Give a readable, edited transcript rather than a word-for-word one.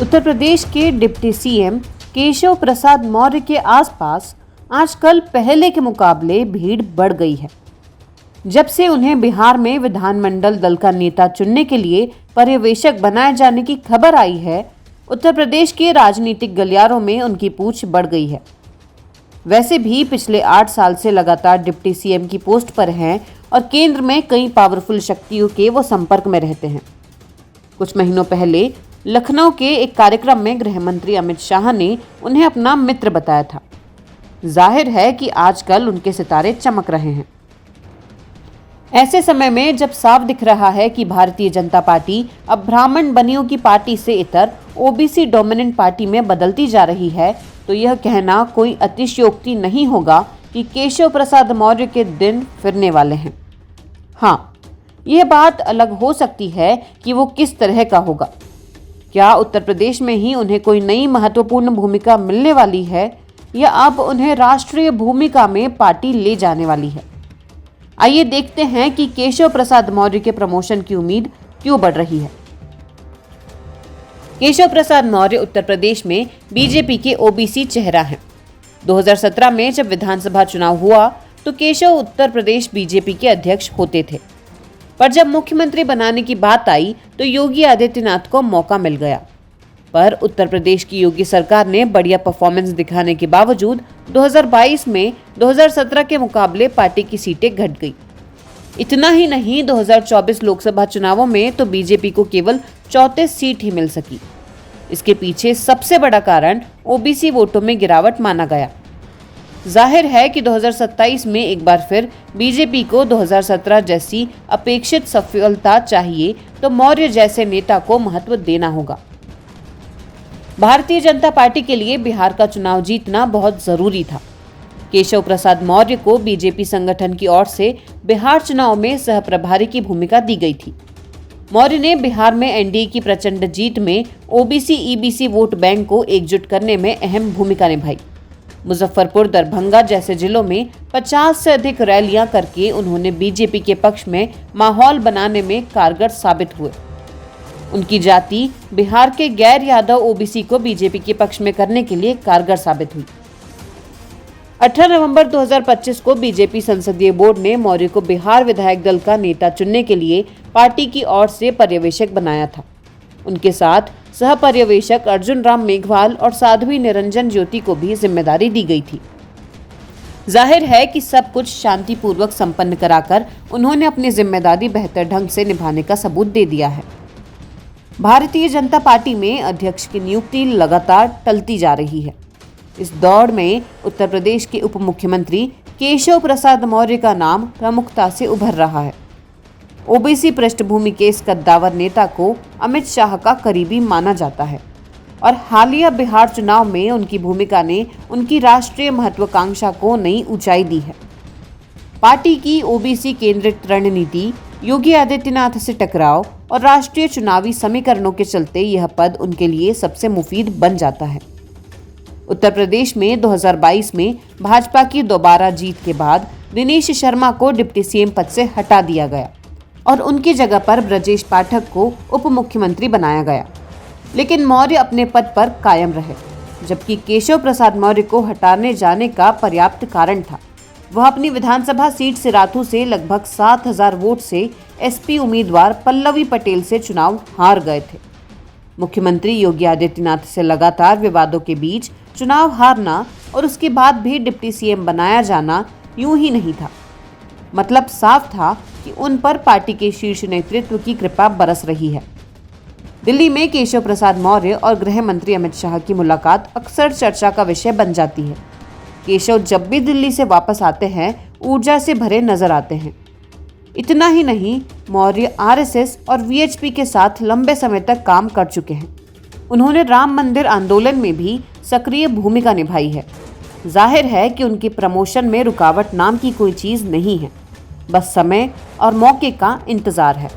उत्तर प्रदेश के deputy CM Keshav Prasad Maurya के आसपास आजकल पहले के मुकाबले भीड़ बढ़ गई है। जब से उन्हें बिहार में विधानमंडल दल का नेता चुनने के लिए पर्यवेक्षक बनाए जाने की खबर आई है, उत्तर प्रदेश के राजनीतिक गलियारों में उनकी पूछ बढ़ गई है। वैसे भी पिछले 8 साल से लगातार डिप्टी सीएम की पोस्ट पर हैं और केंद्र में कई पावरफुल शक्तियों के वो संपर्क में रहते हैं। कुछ महीनों पहले लखनऊ के एक कार्यक्रम में गृह मंत्री अमित शाह ने उन्हें अपना मित्र बताया था। जाहिर है कि आजकल उनके सितारे चमक रहे हैं। ऐसे समय में जब साफ दिख रहा है कि भारतीय जनता पार्टी अब ब्राह्मण बनियों की पार्टी से इतर ओबीसी डोमिनेंट पार्टी में बदलती जा रही है, तो यह कहना कोई अतिशयोक्ति नहीं होगा कि केशव प्रसाद मौर्य के दिन फिरने वाले हैं। हाँ, यह बात अलग हो सकती है कि वो किस तरह का होगा। क्या उत्तर प्रदेश में ही उन्हें कोई नई महत्वपूर्ण भूमिका मिलने वाली है या अब उन्हें राष्ट्रीय भूमिका में पार्टी ले जाने वाली है? आइए देखते हैं कि केशव प्रसाद मौर्य के प्रमोशन की उम्मीद क्यों बढ़ रही है। केशव प्रसाद मौर्य उत्तर प्रदेश में बीजेपी के ओबीसी चेहरा हैं। 2017 में जब विधानसभा चुनाव हुआ तो केशव उत्तर प्रदेश बीजेपी के अध्यक्ष होते थे, पर जब मुख्यमंत्री बनाने की बात आई तो योगी आदित्यनाथ को मौका मिल गया। पर उत्तर प्रदेश की योगी सरकार ने बढ़िया परफॉर्मेंस दिखाने के बावजूद 2022 में 2017 के मुकाबले पार्टी की सीटें घट गई। इतना ही नहीं, 2024 लोकसभा चुनावों में तो बीजेपी को केवल 34 सीट ही मिल सकी। इसके पीछे सबसे बड़ा कारण ओबीसी वोटों में गिरावट माना गया। जाहिर है कि 2027 में एक बार फिर बीजेपी को 2017 जैसी अपेक्षित सफलता चाहिए तो मौर्य जैसे नेता को महत्व देना होगा। भारतीय जनता पार्टी के लिए बिहार का चुनाव जीतना बहुत जरूरी था। केशव प्रसाद मौर्य को बीजेपी संगठन की ओर से बिहार चुनाव में सह प्रभारी की भूमिका दी गई थी। मौर्य ने बिहार में एनडीए की प्रचंड जीत में ओबीसी ईबीसी वोट बैंक को एकजुट करने में अहम भूमिका निभाई। मुजफ्फरपुर, दरभंगा जैसे जिलों में 50 से अधिक रैलियां करके उन्होंने बीजेपी के पक्ष में माहौल बनाने में कारगर साबित हुए। उनकी जाति बिहार के गैर यादव ओबीसी को बीजेपी के पक्ष में करने के लिए कारगर साबित हुई। 18 नवंबर 2025 को बीजेपी संसदीय बोर्ड ने मौर्य को बिहार विधायक दल का नेता चुनने के लिए पार्टी की ओर से पर्यवेक्षक बनाया था। उनके साथ सह पर्यवेक्षक अर्जुन राम मेघवाल और साध्वी निरंजन ज्योति को भी जिम्मेदारी दी गई थी। जाहिर है कि सब कुछ शांतिपूर्वक संपन्न कराकर उन्होंने अपनी जिम्मेदारी बेहतर ढंग से निभाने का सबूत दे दिया है। भारतीय जनता पार्टी में अध्यक्ष की नियुक्ति लगातार टलती जा रही है। इस दौड़ में उत्तर प्रदेश के उप मुख्यमंत्री केशव प्रसाद मौर्य का नाम प्रमुखता से उभर रहा है। ओबीसी पृष्ठभूमि के इस कद्दावर नेता को अमित शाह का करीबी माना जाता है और हालिया बिहार चुनाव में उनकी भूमिका ने उनकी राष्ट्रीय महत्वाकांक्षा को नई ऊंचाई दी है। पार्टी की ओबीसी केंद्रित रणनीति, योगी आदित्यनाथ से टकराव और राष्ट्रीय चुनावी समीकरणों के चलते यह पद उनके लिए सबसे मुफीद बन जाता है। उत्तर प्रदेश में 2022 में भाजपा की दोबारा जीत के बाद दिनेश शर्मा को डिप्टी सीएम पद से हटा दिया गया और उनकी जगह पर ब्रजेश पाठक को उप मुख्यमंत्री बनाया गया। लेकिन मौर्य अपने पद पर कायम रहे, जबकि केशव प्रसाद मौर्य को हटाने जाने का पर्याप्त कारण था। वह अपनी विधानसभा सीट सिराथू से लगभग 7000 वोट से एसपी उम्मीदवार पल्लवी पटेल से चुनाव हार गए थे। मुख्यमंत्री योगी आदित्यनाथ से लगातार विवादों के बीच चुनाव हारना और उसके बाद भी डिप्टी सीएम बनाया जाना यूं ही नहीं था। मतलब साफ था कि उन पर पार्टी के शीर्ष नेतृत्व की कृपा बरस रही है। दिल्ली में केशव प्रसाद मौर्य और गृह मंत्री अमित शाह की मुलाकात अक्सर चर्चा का विषय बन जाती है। केशव जब भी दिल्ली से वापस आते हैं, ऊर्जा से भरे नजर आते हैं। इतना ही नहीं, मौर्य आरएसएस और वीएचपी के साथ लंबे समय तक काम कर चुके हैं। उन्होंने राम मंदिर आंदोलन में भी सक्रिय भूमिका निभाई है। जाहिर है कि उनके प्रमोशन में रुकावट नाम की कोई चीज नहीं है, बस समय और मौके का इंतजार है।